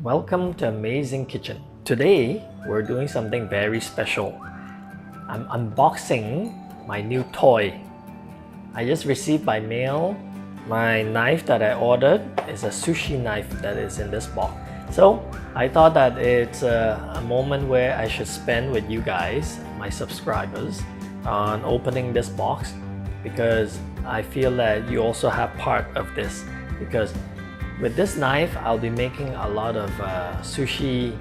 Welcome to Amazing Kitchen. Today, we're doing something very special. I'm unboxing my new toy. I just received by mail my knife that I ordered. Is a sushi knife that is in this box. So I thought that it's a moment where I should spend with you guys, my subscribers, on opening this box, because I feel that you also have part of this. Because with this knife, I'll be making a lot of sushi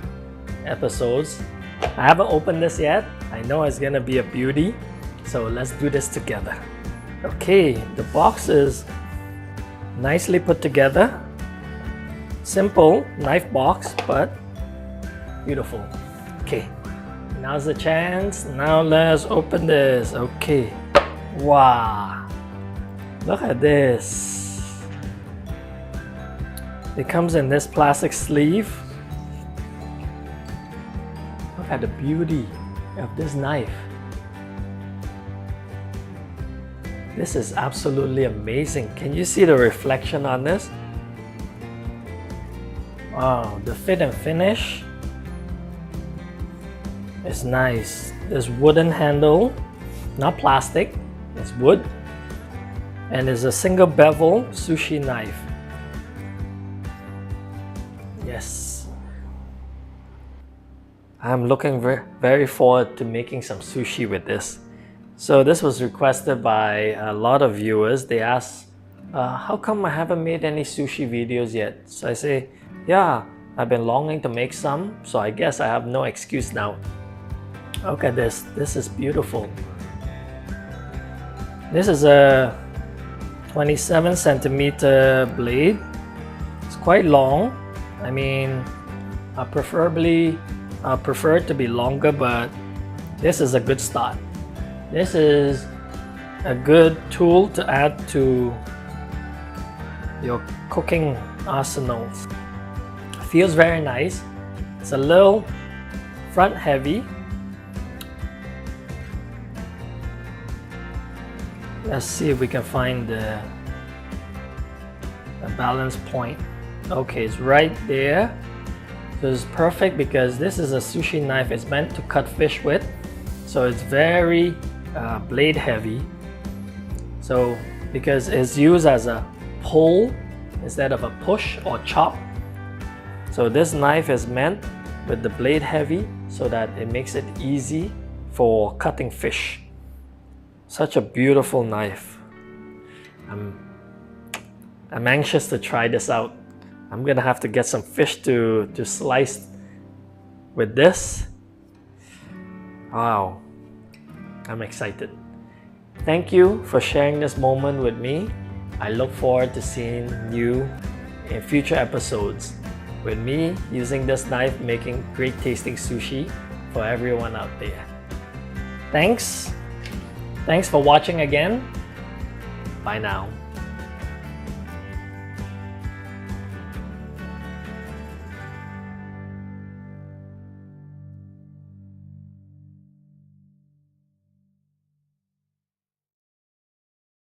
episodes. I haven't opened this yet. I know it's gonna be a beauty. So let's do this together. Okay, the box is nicely put together. Simple knife box, but beautiful. Okay, now's the chance. Now let's open this. Okay, wow, look at this. It comes in this plastic sleeve. Look at the beauty of this knife. This is absolutely amazing. Can you see the reflection on this? Wow, the fit and finish is nice. This wooden handle, not plastic, it's wood. And it's a single bevel sushi knife. Yes, I'm looking very forward to making some sushi with this. So this was requested by a lot of viewers. They asked, how come I haven't made any sushi videos yet? So I say, yeah, I've been longing to make some, so I guess I have no excuse now. Look at this. This is beautiful. This is a 27 centimeter blade. It's quite long. I mean, I prefer it to be longer, but this is a good start. This is a good tool to add to your cooking arsenals. Feels very nice. It's a little front heavy. Let's see if we can find the balance point. Okay, it's right there. So it's perfect because this is a sushi knife. It's meant to cut fish with. So it's very blade heavy. So because it's used as a pull instead of a push or chop. So this knife is meant with the blade heavy so that it makes it easy for cutting fish. Such a beautiful knife. I'm anxious to try this out. I'm gonna have to get some fish to slice with this. Wow, I'm excited. Thank you for sharing this moment with me. I look forward to seeing you in future episodes with me using this knife, making great tasting sushi for everyone out there. Thanks for watching again. Bye now.